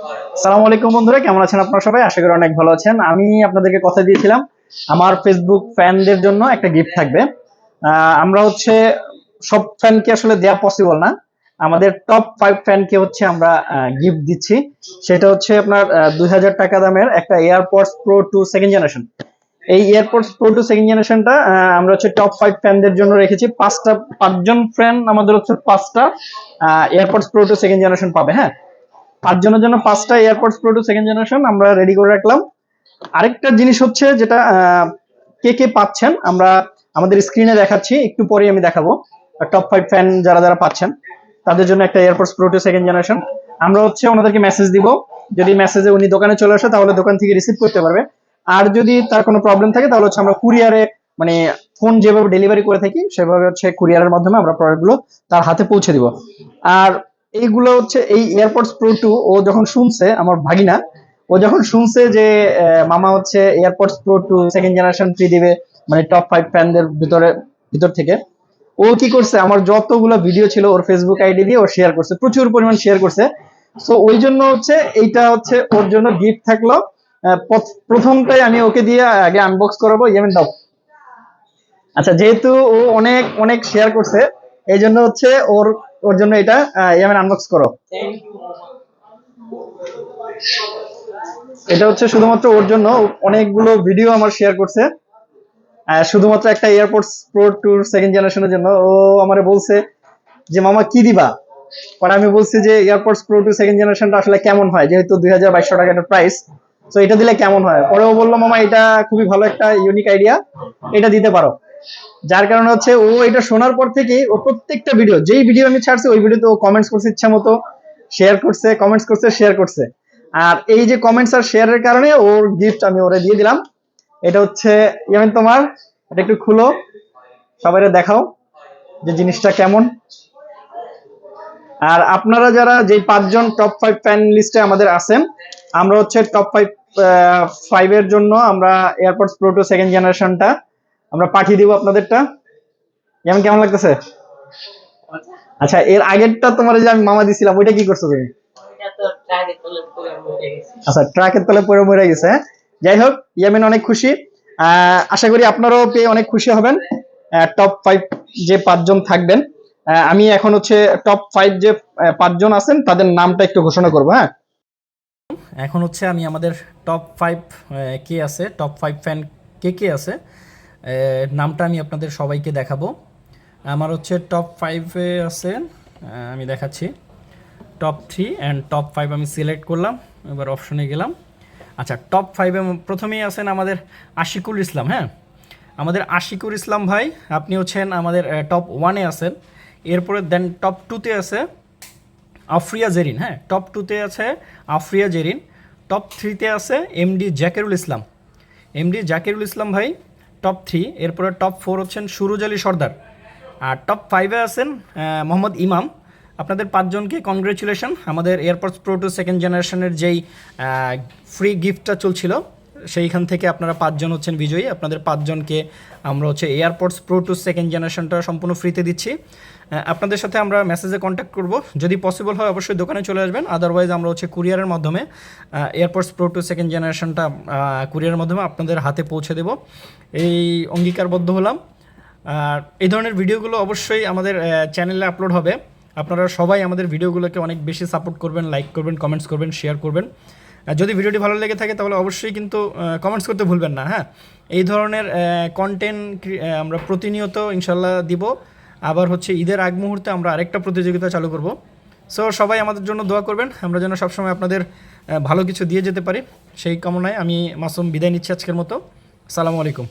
আসসালামু আলাইকুম বন্ধুরা, কেমন আছেন আপনারা সবাই? আশা করি অনেক ভালো আছেন। আমি আপনাদেরকে কথা দিয়েছিলাম আমার ফেসবুক ফ্যানদের জন্য একটা গিফট থাকবে। আমরা হচ্ছে সব ফ্যানকে আসলে দেওয়া পসিবল না, আমাদের টপ 5 ফ্যানকে হচ্ছে আমরা গিফট দিচ্ছি। সেটা হচ্ছে আপনার 2000 টাকা দামের একটা এয়ারপডস প্রো 2 সেকেন্ড জেনারেশন। এই এয়ারপডস প্রো 2 সেকেন্ড জেনারেশনটা আমরা হচ্ছে টপ 5 ফ্যানদের জন্য রেখেছি। 5জন ফ্যান আমাদের হচ্ছে 5টা এয়ারপডস প্রো 2 সেকেন্ড জেনারেশন পাবে। হ্যাঁ, 5 জনের জন্য 5টা এয়ারপডস প্রো 2 সেকেন্ড জেনারেশন আমরা রেডি করে রাখলাম। আরেকটা জিনিস হচ্ছে যেটা কে কে পাচ্ছেন আমরা আমাদের স্ক্রিনে দেখাচ্ছি, একটু পরে আমি দেখাবো। টপ 5 ফ্যান যারা যারা পাচ্ছেন তাদের জন্য একটা এয়ারপডস প্রো 2 সেকেন্ড জেনারেশন আমরা হচ্ছে ওনাদেরকে মেসেজ দিব। যদি মেসেজে উনি দোকানে চলে আসে তাহলে দোকান থেকে রিসিভ করতে পারবে। আর যদি তার কোনো প্রবলেম থাকে তাহলে হচ্ছে আমরা কুরিয়ারে, মানে ফোন যেভাবে ডেলিভারি করে থাকি সেভাবে হচ্ছে কুরিয়ারের মাধ্যমে আমরা প্রোডাক্টগুলো তার হাতে পৌঁছে দিব। আর এইগুলো হচ্ছে এই এয়ারপডস প্রো 2 ও যখন শুনছে, আমার ভাগিনা ও যখন শুনছে যে মামা হচ্ছে AirPods pro 2 second generation free দিবে, মানে টপ 5 ফ্যানদের ভিতর থেকে, ও কি করছে, আমার যতগুলো ভিডিও ছিল ওর ফেসবুক আইডি দিয়ে ও শেয়ার করছে, প্রচুর পরিমাণ শেয়ার করছে। সো ওই জন্য হচ্ছে এইটা হচ্ছে ওর জন্য গিফট থাকলো। প্রথমটাই আমি ওকে দিয়ে আগে আনবক্স করাবো। ইয়ামিন দাও। আচ্ছা, যেহেতু ও অনেক অনেক শেয়ার করছে এই জন্য হচ্ছে ওর ওর জন্য এটা ইয়ামিন আনবক্স করো। এটা হচ্ছে শুধুমাত্র ওর জন্য, অনেকগুলো ভিডিও আমার শেয়ার করছে শুধুমাত্র একটা এয়ারপডস প্রো 2 সেকেন্ড জেনারেশনের জন্য। ও আমারে বলছে যে মামা কি দিবা, পরে আমি বলছি যে এয়ারপডস প্রো 2 সেকেন্ড জেনারেশনটা আসলে কেমন হয়, যেহেতু 2200 টাকা একটা প্রাইস, তো এটা দিলে কেমন হয়। পরে ও বললো মামা এটা খুবই ভালো একটা ইউনিক আইডিয়া, এটা দিতে পারো। যার কারণে হচ্ছে ও এটা শোনার পর থেকে ও প্রত্যেকটা ভিডিও, যেই ভিডিও আমি ছাড়ছি ওই ভিডিওতে ও কমেন্টস করছে, ইচ্ছা মতো শেয়ার করছে, কমেন্টস করছে, শেয়ার করছে। আর এই যে কমেন্টস আর শেয়ারের কারণে ওর গিফট আমি ওরে দিয়ে দিলাম। এটা হচ্ছে ইয়ামিন তোমার, এটা একটু খুলো, সবাই দেখাও যে জিনিসটা কেমন। আর আপনারা যারা যে 5জন টপ 5 ফ্যান লিস্টে আমাদের আছেন, আমরা হচ্ছে টপ 5 এর জন্য আমরা এয়ারপডস প্রো 2 সেকেন্ড জেনারেশনটা আমরা পাঠিয়ে দিব আপনাদেরটা। যেমন কেমন লাগতেছে? আচ্ছা, এর আগেরটা তোমার যে আমি মামা দিছিলাম ওইটা কি করছো তুমি? আচ্ছা, ট্রাকের তলে পড়ে মরে গেছে। যাই হোক, ইয়ামিন অনেক খুশি। আশা করি আপনারাও পেয়ে অনেক খুশি হবেন। টপ 5 যে 5জন থাকবেন, আমি এখন হচ্ছে টপ 5 যে 5জন আছেন তাদের নামটা একটু ঘোষণা করবো। হ্যাঁ, এখন হচ্ছে আমি আমাদের টপ 5 কে আছে, টপ 5 ফ্যান কে কে আছে নামটা আমি আপনাদের সবাইকে দেখাবো। আমার হচ্ছে টপ 5-এ আছে, আমি দেখাচ্ছি। টপ 3 অ্যান্ড টপ 5 আমি সিলেক্ট করলাম, এবার অপশনে গেলাম। আচ্ছা, টপ 5-এ প্রথমেই আছেন আমাদের আশিকুল ইসলাম। হ্যাঁ, আমাদের আশিকুল ইসলাম ভাই, আপনি হচ্ছেন আমাদের টপ 1-এ আছেন। এরপরে দেন টপ 2-তে আছে আফরিয়া জেরিন। হ্যাঁ, টপ 2-তে আছে আফরিয়া জেরিন। টপ 3-তে আছে এমডি জাকিরুল ইসলাম। এমডি জাকিরুল ইসলাম ভাই টপ 3। এরপরে টপ 4 হচ্ছেন সুরুজ আলী সর্দার। আর টপ 5-এ আছেন মোহাম্মদ ইমাম। আপনাদের 5জনকে কনগ্রেচুলেশন। আমাদের এয়ারপডস প্রো 2 সেকেন্ড জেনারেশনের যেই ফ্রি গিফটটা চলছিল সেইখান থেকে আপনারা 5জন হচ্ছেন বিজয়ী। আপনাদের 5জনকে আমরা হচ্ছে এয়ারপডস প্রো 2 সেকেন্ড জেনারেশনটা সম্পূর্ণ ফ্রিতে দিচ্ছি। আপনাদের সাথে আমরা মেসেজে কন্ট্যাক্ট করব, যদি পসিবল হয় অবশ্যই দোকানে চলে আসবেন। আদারওয়াইজ আমরা হচ্ছে কুরিয়ারের মাধ্যমে এয়ারপডস প্রো 2 সেকেন্ড জেনারেশনটা কুরিয়ারের মাধ্যমে আপনাদের হাতে পৌঁছে দেব, এই অঙ্গীকারবদ্ধ হলাম। আর এই ধরনের ভিডিওগুলো অবশ্যই আমাদের চ্যানেলে আপলোড হবে। আপনারা সবাই আমাদের ভিডিওগুলোকে অনেক বেশি সাপোর্ট করবেন, লাইক করবেন, কমেন্টস করবেন, শেয়ার করবেন। যদি ভিডিওটি ভালো লেগে থাকে তাহলে অবশ্যই কিন্তু কমেন্টস করতে ভুলবেন না। হ্যাঁ, এই ধরনের কন্টেন্ট আমরা প্রতিনিয়ত ইনশাল্লাহ দিব। আবার হচ্ছে ঈদের আগ মুহূর্তে আমরা আরেকটা প্রতিযোগিতা চালু করব। সো সবাই আমাদের জন্য দোয়া করবেন, আমরা যেন সবসময় আপনাদের ভালো কিছু দিয়ে যেতে পারি, সেই কামনায় আমি মাসুম বিদায় নিচ্ছি আজকের মতো। আসসালামু আলাইকুম।